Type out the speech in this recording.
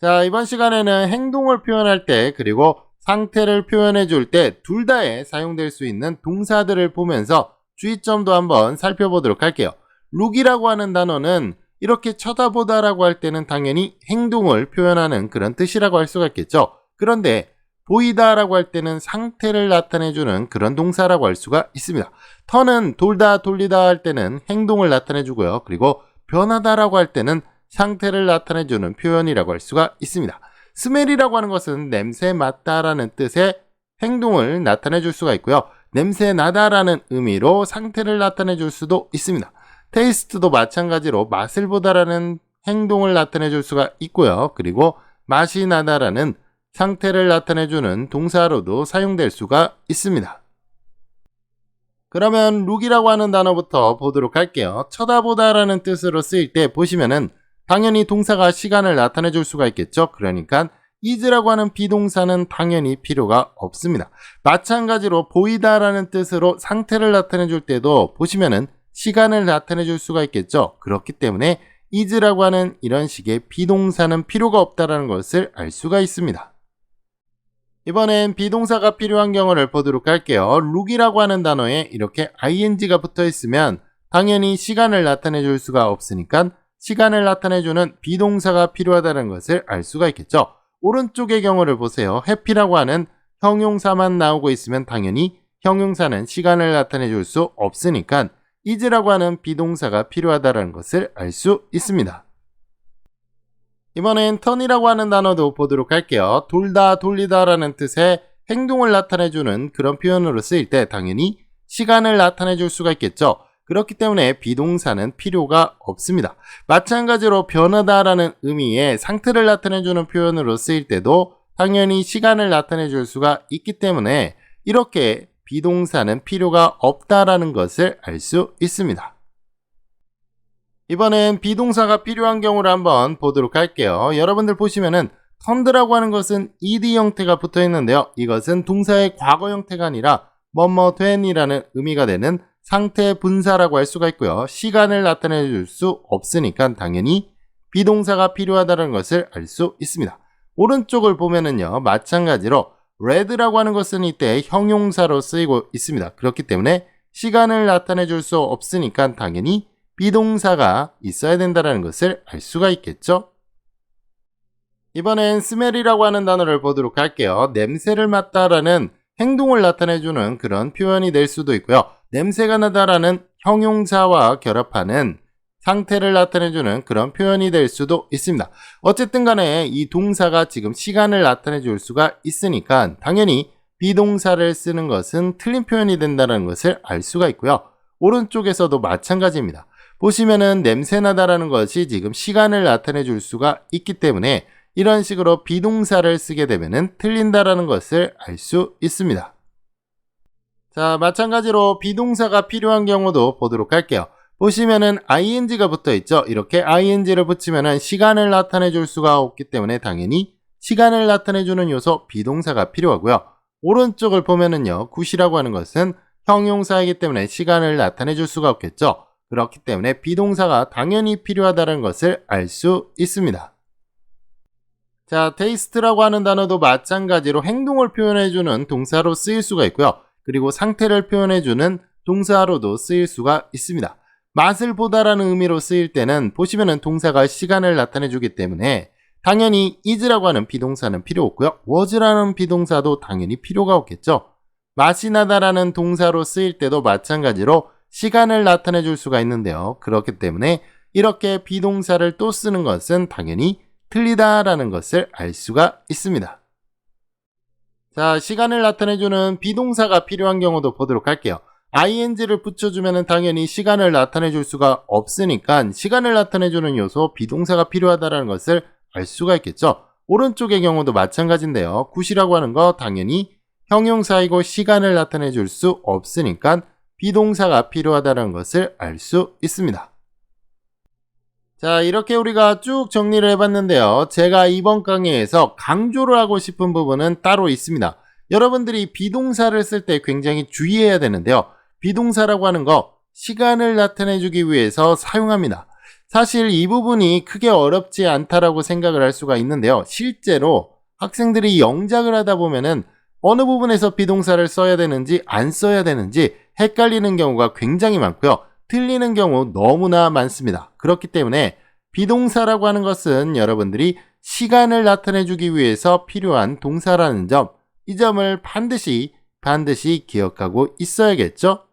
자, 이번 시간에는 행동을 표현할 때 그리고 상태를 표현해 줄 때 둘 다에 사용될 수 있는 동사들을 보면서 주의점도 한번 살펴보도록 할게요. 룩이라고 하는 단어는 이렇게 쳐다보다라고 할 때는 당연히 행동을 표현하는 그런 뜻이라고 할 수가 있겠죠. 그런데 보이다라고 할 때는 상태를 나타내주는 그런 동사라고 할 수가 있습니다. 턴은 돌다 돌리다 할 때는 행동을 나타내주고요. 그리고 변하다라고 할 때는 상태를 나타내주는 표현이라고 할 수가 있습니다. 스멜이라고 하는 것은 냄새 맡다라는 뜻의 행동을 나타내줄 수가 있고요. 냄새 나다라는 의미로 상태를 나타내줄 수도 있습니다. 테이스트도 마찬가지로 맛을 보다라는 행동을 나타내줄 수가 있고요. 그리고 맛이 나다라는 상태를 나타내주는 동사로도 사용될 수가 있습니다. 그러면 룩이라고 하는 단어부터 보도록 할게요. 쳐다보다라는 뜻으로 쓰일 때 보시면은 당연히 동사가 시간을 나타내 줄 수가 있겠죠. 그러니까 is라고 하는 비동사는 당연히 필요가 없습니다. 마찬가지로 보이다라는 뜻으로 상태를 나타내 줄 때도 보시면은 시간을 나타내 줄 수가 있겠죠. 그렇기 때문에 is라고 하는 이런 식의 비동사는 필요가 없다라는 것을 알 수가 있습니다. 이번엔 비동사가 필요한 경우를 보도록 할게요. 룩이라고 하는 단어에 이렇게 ing가 붙어 있으면 당연히 시간을 나타내 줄 수가 없으니까 시간을 나타내주는 비동사가 필요하다는 것을 알 수가 있겠죠. 오른쪽의 경우를 보세요. happy라고 하는 형용사만 나오고 있으면 당연히 형용사는 시간을 나타내 줄 수 없으니까 is라고 하는 비동사가 필요하다는 것을 알 수 있습니다. 이번엔 turn이라고 하는 단어도 보도록 할게요. 돌다 돌리다 라는 뜻의 행동을 나타내주는 그런 표현으로 쓰일 때 당연히 시간을 나타내 줄 수가 있겠죠. 그렇기 때문에 비동사는 필요가 없습니다. 마찬가지로 변하다 라는 의미의 상태를 나타내주는 표현으로 쓰일 때도 당연히 시간을 나타내 줄 수가 있기 때문에 이렇게 비동사는 필요가 없다라는 것을 알 수 있습니다. 이번엔 비동사가 필요한 경우를 한번 보도록 할게요. 여러분들 보시면은 turned라고 하는 것은 ed 형태가 붙어 있는데요. 이것은 동사의 과거 형태가 아니라 뭐뭐 된이라는 의미가 되는 상태 분사라고 할 수가 있고요. 시간을 나타내 줄 수 없으니까 당연히 비동사가 필요하다는 것을 알 수 있습니다. 오른쪽을 보면은요. 마찬가지로 read라고 하는 것은 이때 형용사로 쓰이고 있습니다. 그렇기 때문에 시간을 나타내 줄 수 없으니까 당연히 비동사가 있어야 된다는 것을 알 수가 있겠죠. 이번엔 smell이라고 하는 단어를 보도록 할게요. 냄새를 맡다라는 행동을 나타내주는 그런 표현이 될 수도 있고요. 냄새가 나다라는 형용사와 결합하는 상태를 나타내주는 그런 표현이 될 수도 있습니다. 어쨌든 간에 이 동사가 지금 시간을 나타내줄 수가 있으니까 당연히 비동사를 쓰는 것은 틀린 표현이 된다는 것을 알 수가 있고요. 오른쪽에서도 마찬가지입니다. 보시면은 냄새나다라는 것이 지금 시간을 나타내 줄 수가 있기 때문에 이런 식으로 비동사를 쓰게 되면은 틀린다라는 것을 알 수 있습니다. 자, 마찬가지로 비동사가 필요한 경우도 보도록 할게요. 보시면은 ing가 붙어 있죠. 이렇게 ing를 붙이면은 시간을 나타내 줄 수가 없기 때문에 당연히 시간을 나타내 주는 요소 비동사가 필요하고요. 오른쪽을 보면은요. 굿이라고 하는 것은 형용사이기 때문에 시간을 나타내 줄 수가 없겠죠. 그렇기 때문에 비동사가 당연히 필요하다는 것을 알 수 있습니다. 자, taste라고 하는 단어도 마찬가지로 행동을 표현해주는 동사로 쓰일 수가 있고요. 그리고 상태를 표현해주는 동사로도 쓰일 수가 있습니다. 맛을 보다라는 의미로 쓰일 때는 보시면은 동사가 시간을 나타내주기 때문에 당연히 is라고 하는 비동사는 필요 없고요. was라는 비동사도 당연히 필요가 없겠죠. 맛이 나다라는 동사로 쓰일 때도 마찬가지로 시간을 나타내 줄 수가 있는데요. 그렇기 때문에 이렇게 비동사를 또 쓰는 것은 당연히 틀리다라는 것을 알 수가 있습니다. 자, 시간을 나타내주는 비동사가 필요한 경우도 보도록 할게요. ing를 붙여주면 당연히 시간을 나타내 줄 수가 없으니까 시간을 나타내주는 요소 비동사가 필요하다는 것을 알 수가 있겠죠. 오른쪽의 경우도 마찬가지인데요. 굿이라고 하는 거 당연히 형용사이고 시간을 나타내 줄 수 없으니까 비동사가 필요하다는 것을 알 수 있습니다. 자, 이렇게 우리가 쭉 정리를 해봤는데요. 제가 이번 강의에서 강조를 하고 싶은 부분은 따로 있습니다. 여러분들이 비동사를 쓸 때 굉장히 주의해야 되는데요. 비동사라고 하는 거 시간을 나타내주기 위해서 사용합니다. 사실 이 부분이 크게 어렵지 않다라고 생각을 할 수가 있는데요. 실제로 학생들이 영작을 하다 보면은 어느 부분에서 비동사를 써야 되는지 안 써야 되는지 헷갈리는 경우가 굉장히 많고요. 틀리는 경우 너무나 많습니다. 그렇기 때문에 비동사라고 하는 것은 여러분들이 시간을 나타내주기 위해서 필요한 동사라는 점, 이 점을 반드시 기억하고 있어야겠죠?